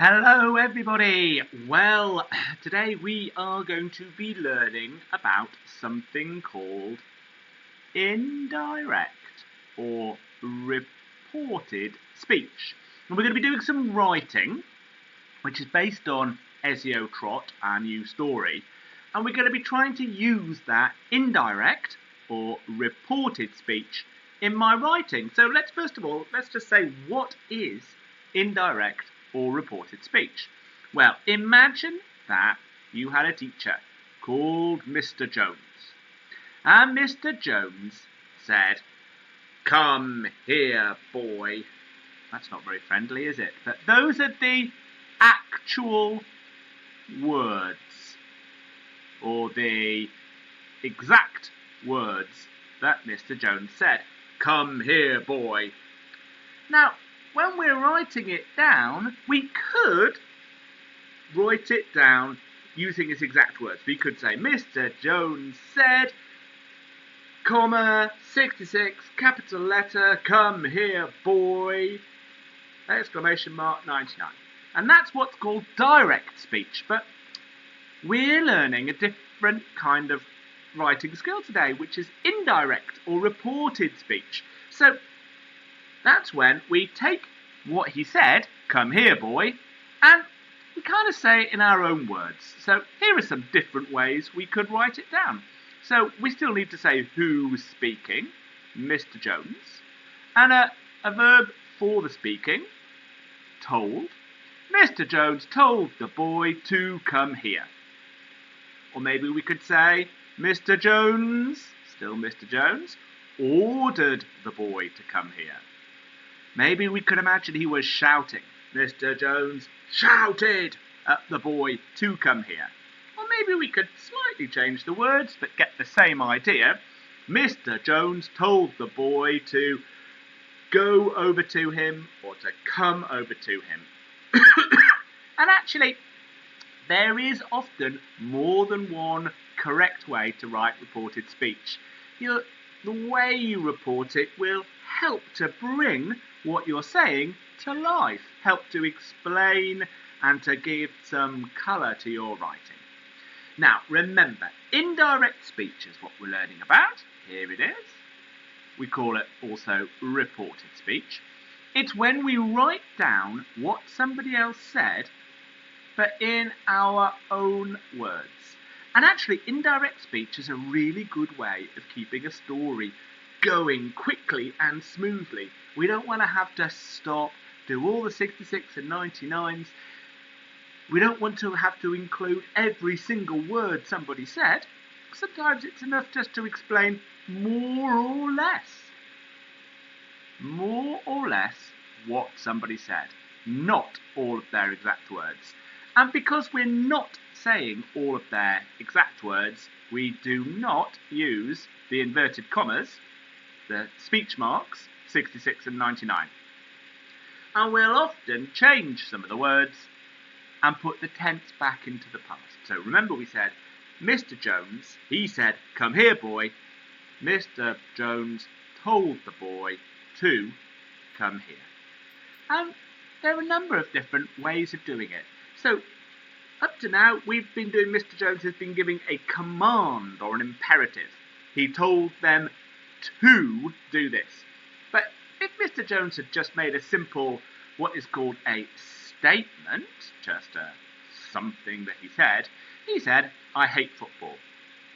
Hello everybody! Well, today we are going to be learning about something called indirect or reported speech. And we're going to be doing some writing, which is based on Esio Trot, our new story. And we're going to be trying to use that indirect or reported speech in my writing. So let's just say, what is indirect or reported speech? Well, imagine that you had a teacher called Mr. Jones. And Mr. Jones said, "Come here, boy." That's not very friendly, is it? But those are the actual words, or the exact words that Mr. Jones said. "Come here, boy." Now, when we're writing it down, we could write it down using his exact words. We could say, "Mr. Jones said, comma, 66, capital letter, come here, boy, exclamation mark, 99. And that's what's called direct speech. But we're learning a different kind of writing skill today, which is indirect or reported speech. So that's when we take what he said, "Come here, boy," and we kind of say it in our own words. So here are some different ways we could write it down. So we still need to say who's speaking, Mr. Jones, and a verb for the speaking, told. Mr. Jones told the boy to come here. Or maybe we could say, Mr. Jones, still Mr. Jones, ordered the boy to come here. Maybe we could imagine he was shouting. Mr. Jones shouted at the boy to come here. Or maybe we could slightly change the words, but get the same idea. Mr. Jones told the boy to go over to him, or to come over to him. And actually, there is often more than one correct way to write reported speech. The way you report it will help to bring what you're saying to life, help to explain and to give some colour to your writing. Now, remember, indirect speech is what we're learning about. Here it is. We call it also reported speech. It's when we write down what somebody else said, but in our own words. And actually, indirect speech is a really good way of keeping a story going quickly and smoothly. We don't want to have to stop, do all the 66 and 99s. We don't want to have to include every single word somebody said. Sometimes it's enough just to explain more or less what somebody said, not all of their exact words. And because we're not saying all of their exact words, we do not use the inverted commas, the speech marks, 66 and 99. And we'll often change some of the words and put the tense back into the past. So remember, we said, Mr. Jones, he said, "Come here, boy." Mr. Jones told the boy to come here. And there are a number of different ways of doing it. So up to now, Mr. Jones has been giving a command or an imperative. He told them to do this. But if Mr. Jones had just made a simple, what is called a statement, just something that he said, "I hate football."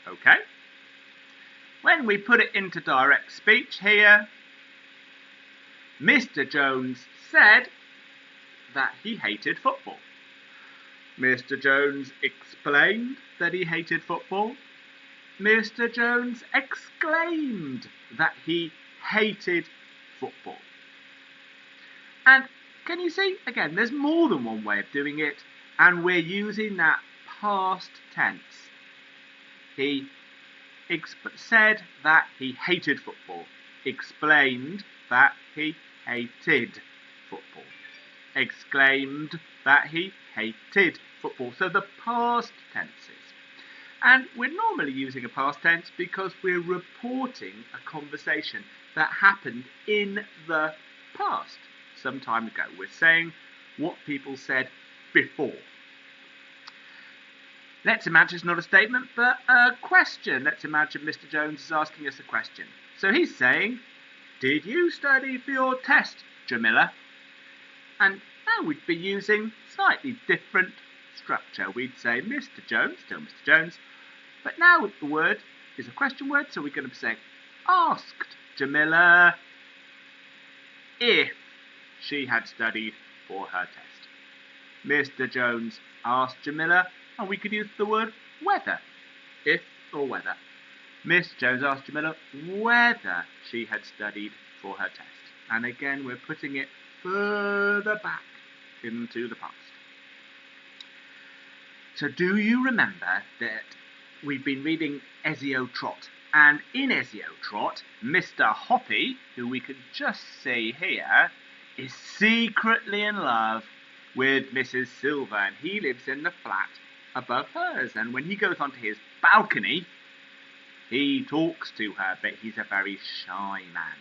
Okay? When we put it into direct speech here, Mr. Jones said that he hated football. Mr. Jones explained that he hated football. Mr. Jones exclaimed that he hated football. And can you see, again, there's more than one way of doing it, and we're using that past tense. He said that he hated football, explained that he hated football, exclaimed that he hated football. So the past tenses. And we're normally using a past tense because we're reporting a conversation that happened in the past, some time ago. We're saying what people said before. Let's imagine it's not a statement, but a question. Let's imagine Mr. Jones is asking us a question. So he's saying, did you study for your test, Jamila? And now we'd be using slightly different structure. We'd say, Mr. Jones, still Mr. Jones, but now the word is a question word, so we're going to say, asked Jamila if she had studied for her test. Mr. Jones asked Jamila, and we could use the word whether, if or whether. Miss Jones asked Jamila whether she had studied for her test. And again, we're putting it further back into the past. So do you remember that we've been reading Esio Trot? And in Esio Trot, Mr. Hoppy, who we could just see here, is secretly in love with Mrs. Silver, and he lives in the flat above hers. And when he goes onto his balcony, he talks to her, but he's a very shy man.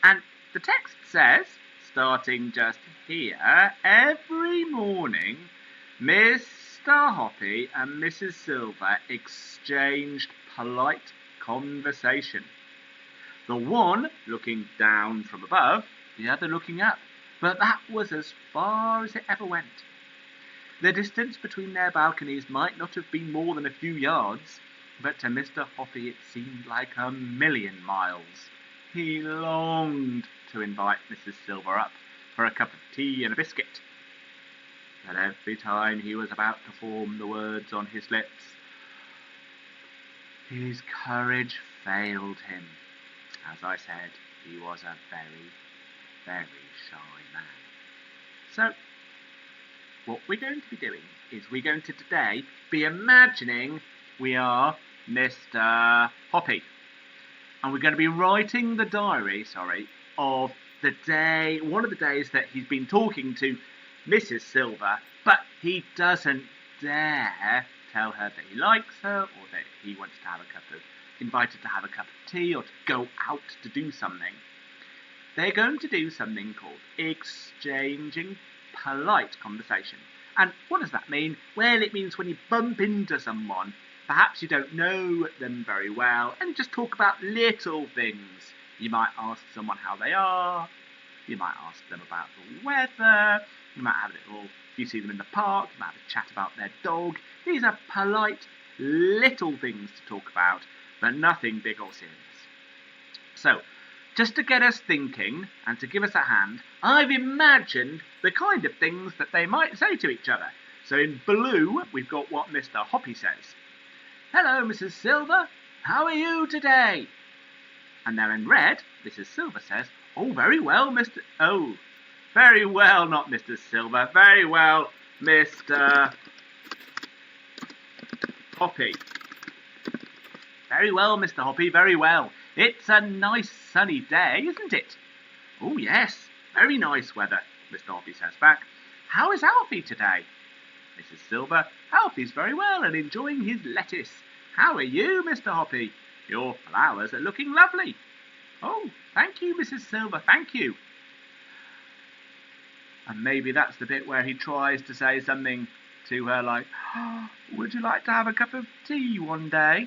And the text says, starting just here, every morning Mr. Hoppy and Mrs. Silver exchanged polite conversation. The one looking down from above, the other looking up. But that was as far as it ever went. The distance between their balconies might not have been more than a few yards, but to Mr. Hoppy it seemed like a million miles. He longed to invite Mrs. Silver up for a cup of tea and a biscuit. But every time he was about to form the words on his lips, his courage failed him. As I said, he was a very, very shy man. So, what we're going to be doing is we're going to today be imagining we are Mr. Hoppy. And we're going to be writing the diary, of the day, one of the days that he's been talking to Mrs. Silver, but he doesn't dare tell her that he likes her, or that he wants to have invited to have a cup of tea, or to go out to do something. They're going to do something called exchanging polite conversation. And what does that mean? Well, it means when you bump into someone, perhaps you don't know them very well, and just talk about little things. You might ask someone how they are, you might ask them about the weather, you might have a little, if you see them in the park, you might have a chat about their dog. These are polite little things to talk about, but nothing big or serious. So, just to get us thinking and to give us a hand, I've imagined the kind of things that they might say to each other. So in blue, we've got what Mr. Hoppy says. Hello, Mrs. Silver. How are you today? And now in red, Mrs. Silver says, oh, very well, very well, not Mr. Silver. Very well, Mr. Hoppy. Very well, Mr. Hoppy, very well. It's a nice sunny day, isn't it? Oh, yes, very nice weather, Mr. Hoppy says back. How is Alfie today? Mrs. Silver, Alfie's very well and enjoying his lettuce. How are you, Mr. Hoppy? Your flowers are looking lovely. Oh, thank you, Mrs. Silver, thank you. And maybe that's the bit where he tries to say something to her like, oh, would you like to have a cup of tea one day?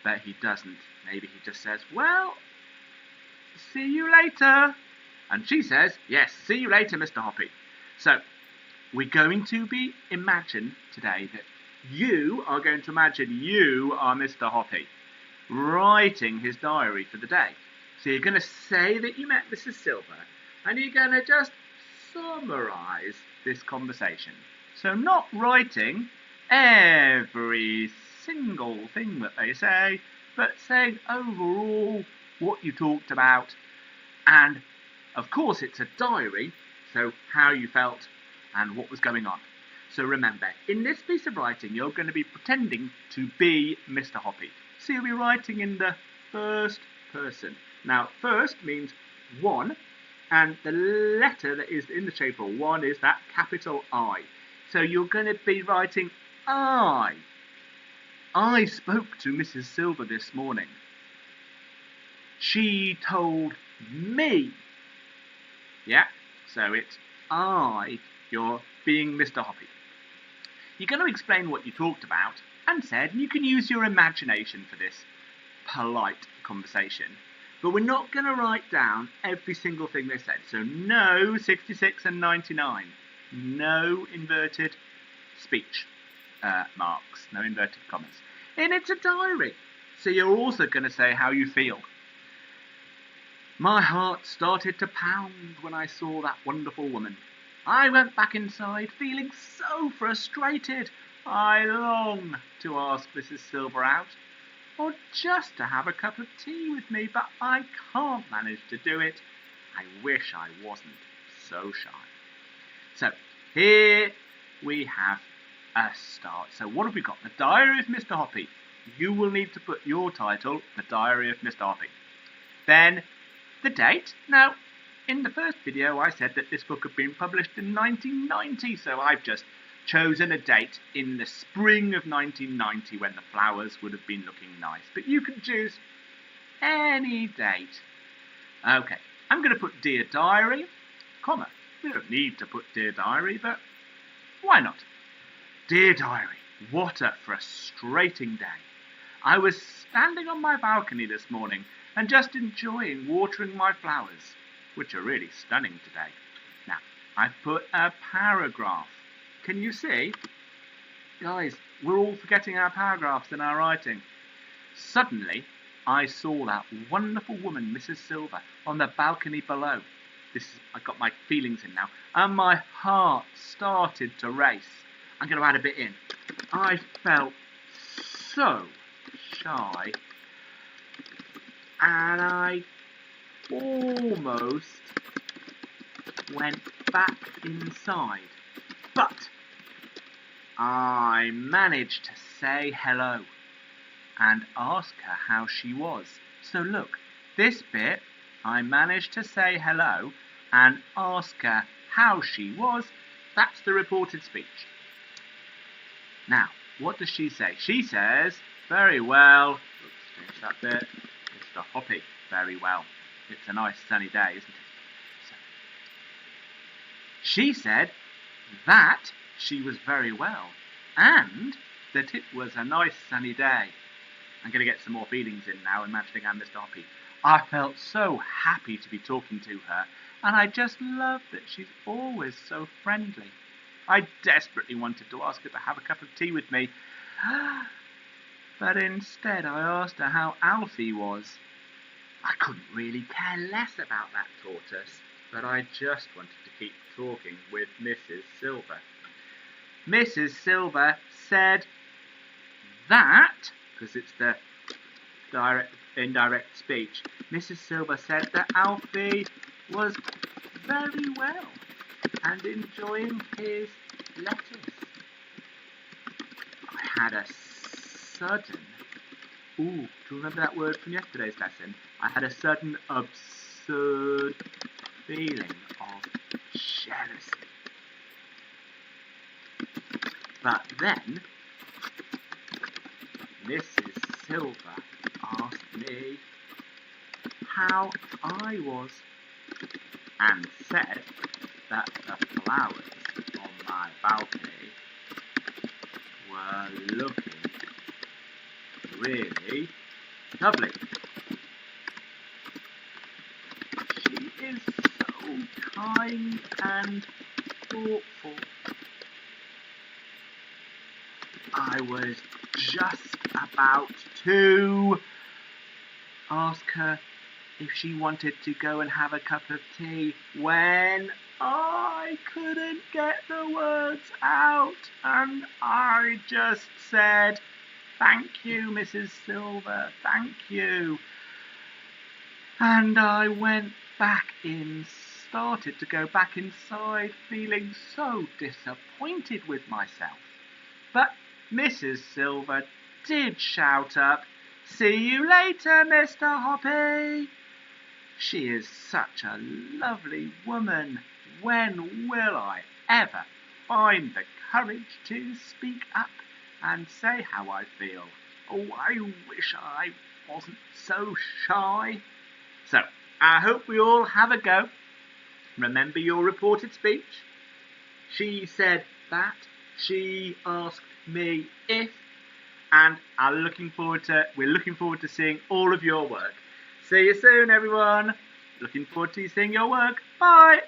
But he doesn't. Maybe he just says, well, see you later. And she says, yes, see you later, Mr. Hoppy. So, we're going to imagine today that you are going to imagine you are Mr. Hoppy, writing his diary for the day. So you're going to say that you met Mrs. Silver, and you're going to just summarise this conversation. So not writing every single thing that they say, but saying overall what you talked about. And of course it's a diary, so how you felt and what was going on. So remember, in this piece of writing you're going to be pretending to be Mr. Hoppy. So you'll be writing in the first person. Now first means one, and the letter that is in the shape of one is that capital I. So you're going to be writing I spoke to Mrs. Silver this morning. She told me. Yeah, so it's you're being Mr. Hoppy. You're going to explain what you talked about and said, and you can use your imagination for this polite conversation. But we're not going to write down every single thing they said. So no 66 and 99. No inverted speech marks. No inverted commas. And it's a diary. So you're also going to say how you feel. My heart started to pound when I saw that wonderful woman. I went back inside feeling so frustrated. I long to ask Mrs. Silver out, or just to have a cup of tea with me, but I can't manage to do it. I wish I wasn't so shy. So here we have a start. So what have we got? The Diary of Mr. Hoppy. You will need to put your title, The Diary of Mr. Hoppy. Then the date. Now, in the first video I said that this book had been published in 1990, so I've just chosen a date in the spring of 1990 when the flowers would have been looking nice. But you can choose any date. Okay, I'm going to put Dear Diary, comma. We don't need to put Dear Diary, but why not? Dear Diary, what a frustrating day. I was standing on my balcony this morning and just enjoying watering my flowers, which are really stunning today. Now, I've put a paragraph. Can you see? Guys, we're all forgetting our paragraphs in our writing. Suddenly, I saw that wonderful woman, Mrs. Silver, on the balcony below. I've got my feelings in now, and my heart started to race. I'm going to add a bit in. I felt so shy, and I almost went back inside. But I managed to say hello and ask her how she was. So look, this bit, I managed to say hello and ask her how she was. That's the reported speech. Now, what does she say? She says, very well. Oops, change that bit. Mr. Hoppy, very well. It's a nice sunny day, isn't it? So, she said that she was very well and that it was a nice sunny day. I'm going to get some more feelings in now, imagining I'm Mr. Hoppy. I felt so happy to be talking to her, and I just love that she's always so friendly. I desperately wanted to ask her to have a cup of tea with me, but instead I asked her how Alfie was. I couldn't really care less about that tortoise, but I just wanted to keep talking with Mrs. Silver. Mrs. Silver said that, because it's the indirect speech, Mrs. Silver said that Alfie was very well and enjoying his lettuce. I had a sudden, do you remember that word from yesterday's lesson? I had a sudden absurd feeling of jealousy. But then, Mrs. Silver asked me how I was and said that the flowers on my balcony were looking really lovely. She is so kind and thoughtful. I was just about to ask her if she wanted to go and have a cup of tea when I couldn't get the words out, and I just said, "Thank you, Mrs. Silver, thank you." And I went back started to go back inside, feeling so disappointed with myself. But Mrs. Silver did shout up, "See you later, Mr. Hoppy." She is such a lovely woman. When will I ever find the courage to speak up and say how I feel? Oh, I wish I wasn't so shy. So, I hope we all have a go Remember your reported speech? She said that. She asked me if. And we're looking forward to seeing all of your work. See you soon, everyone. Looking forward to seeing your work. Bye.